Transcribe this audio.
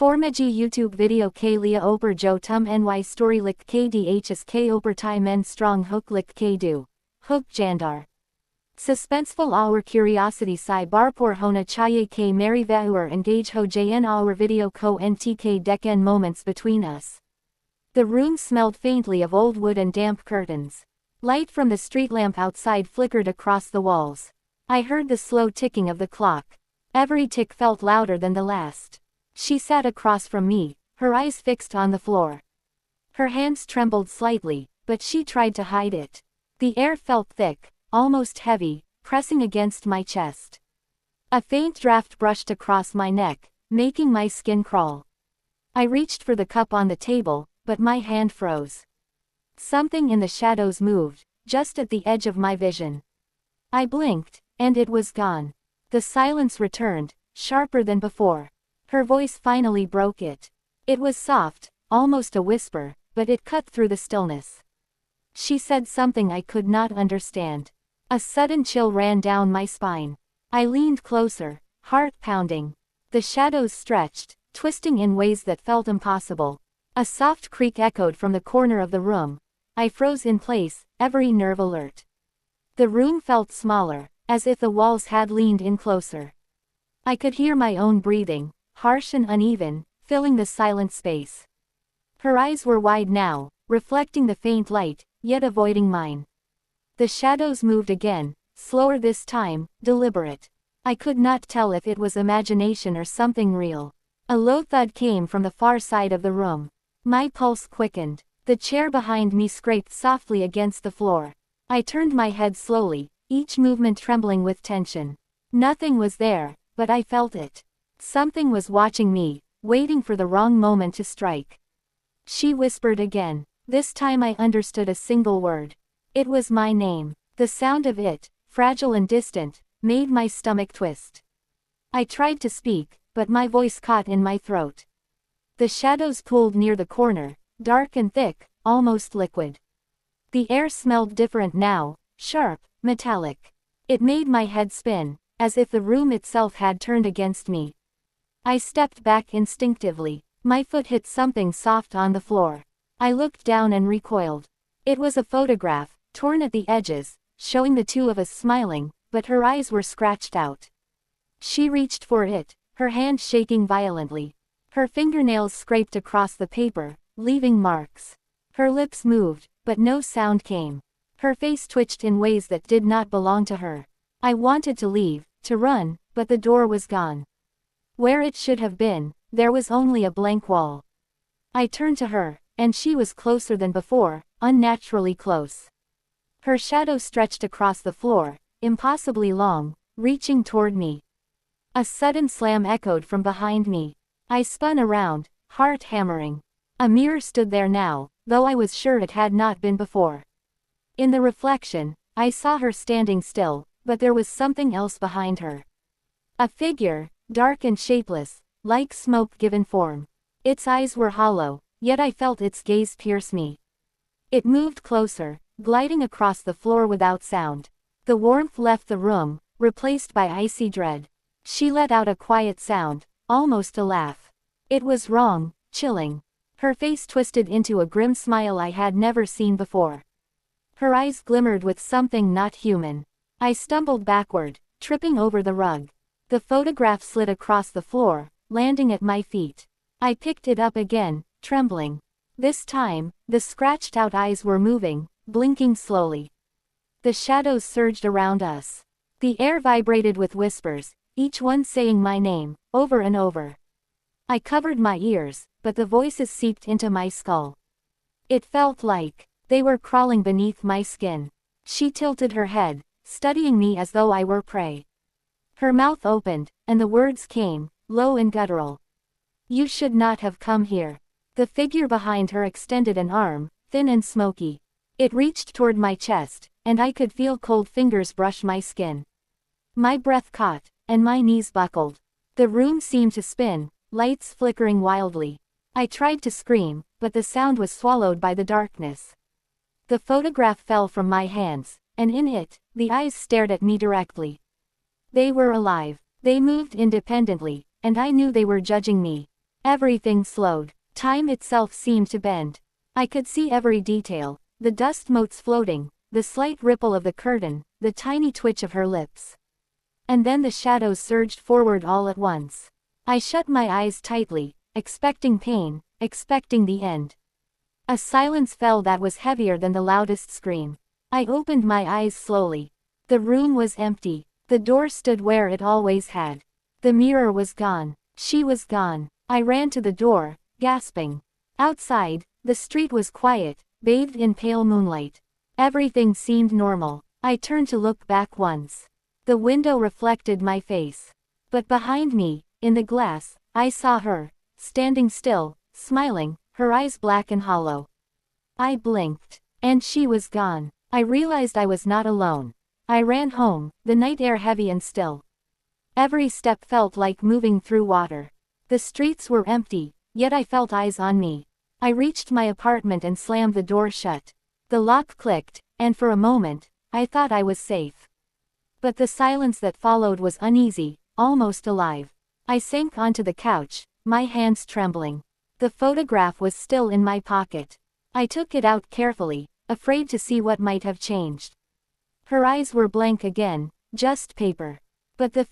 Formaji YouTube video k lia oper jo tum ny story lik kdhs k oper tai men strong hook lik k do. Hook jandar. Suspenseful our curiosity si barpor hona chaye k mary vauer engage ho jn our video ko ntk deken moments between us. The room smelled faintly of old wood and damp curtains. Light from the street lamp outside flickered across the walls. I heard the slow ticking of the clock. Every tick felt louder than the last. She sat across from me, her eyes fixed on the floor. Her hands trembled slightly, but she tried to hide it. The air felt thick, almost heavy, pressing against my chest. A faint draft brushed across my neck, making my skin crawl. I reached for the cup on the table, but my hand froze. Something in the shadows moved, just at the edge of my vision. I blinked, and it was gone. The silence returned, sharper than before. Her voice finally broke it. It was soft, almost a whisper, but it cut through the stillness. She said something I could not understand. A sudden chill ran down my spine. I leaned closer, heart pounding. The shadows stretched, twisting in ways that felt impossible. A soft creak echoed from the corner of the room. I froze in place, every nerve alert. The room felt smaller, as if the walls had leaned in closer. I could hear my own breathing, harsh and uneven, filling the silent space. Her eyes were wide now, reflecting the faint light, yet avoiding mine. The shadows moved again, slower this time, deliberate. I could not tell if it was imagination or something real. A low thud came from the far side of the room. My pulse quickened. The chair behind me scraped softly against the floor. I turned my head slowly, each movement trembling with tension. Nothing was there, but I felt it. Something was watching me, waiting for the wrong moment to strike. She whispered again. This time I understood a single word. It was my name. The sound of it, fragile and distant, made my stomach twist. I tried to speak, but my voice caught in my throat. The shadows pooled near the corner, dark and thick, almost liquid. The air smelled different now, sharp, metallic. It made my head spin, as if the room itself had turned against me. I stepped back instinctively. My foot hit something soft on the floor. I looked down and recoiled. It was a photograph, torn at the edges, showing the two of us smiling, but her eyes were scratched out. She reached for it, her hand shaking violently. Her fingernails scraped across the paper, leaving marks. Her lips moved, but no sound came. Her face twitched in ways that did not belong to her. I wanted to leave, to run, but the door was gone. Where it should have been, there was only a blank wall. I turned to her, and she was closer than before, unnaturally close. Her shadow stretched across the floor, impossibly long, reaching toward me. A sudden slam echoed from behind me. I spun around, heart hammering. A mirror stood there now, though I was sure it had not been before. In the reflection, I saw her standing still, but there was something else behind her. A figure, dark and shapeless, like smoke given form. Its eyes were hollow, yet I felt its gaze pierce me. It moved closer, gliding across the floor without sound. The warmth left the room, replaced by icy dread. She let out a quiet sound, almost a laugh. It was wrong, chilling. Her face twisted into a grim smile I had never seen before. Her eyes glimmered with something not human. I stumbled backward, tripping over the rug. The photograph slid across the floor, landing at my feet. I picked it up again, trembling. This time, the scratched-out eyes were moving, blinking slowly. The shadows surged around us. The air vibrated with whispers, each one saying my name, over and over. I covered my ears, but the voices seeped into my skull. It felt like they were crawling beneath my skin. She tilted her head, studying me as though I were prey. Her mouth opened, and the words came, low and guttural. You should not have come here. The figure behind her extended an arm, thin and smoky. It reached toward my chest, and I could feel cold fingers brush my skin. My breath caught, and my knees buckled. The room seemed to spin, lights flickering wildly. I tried to scream, but the sound was swallowed by the darkness. The photograph fell from my hands, and in it, the eyes stared at me directly. They were alive. They moved independently, and I knew they were judging me. Everything slowed. Time itself seemed to bend. I could see every detail, the dust motes floating, the slight ripple of the curtain, the tiny twitch of her lips. And then the shadows surged forward all at once. I shut my eyes tightly, expecting pain, expecting the end. A silence fell that was heavier than the loudest scream. I opened my eyes slowly. The room was empty. The door stood where it always had. The mirror was gone. She was gone. I ran to the door, gasping. Outside, the street was quiet, bathed in pale moonlight. Everything seemed normal. I turned to look back once. The window reflected my face. But behind me, in the glass, I saw her, standing still, smiling, her eyes black and hollow. I blinked, and she was gone. I realized I was not alone. I ran home, the night air heavy and still. Every step felt like moving through water. The streets were empty, yet I felt eyes on me. I reached my apartment and slammed the door shut. The lock clicked, and for a moment, I thought I was safe. But the silence that followed was uneasy, almost alive. I sank onto the couch, my hands trembling. The photograph was still in my pocket. I took it out carefully, afraid to see what might have changed. Her eyes were blank again, just paper. But the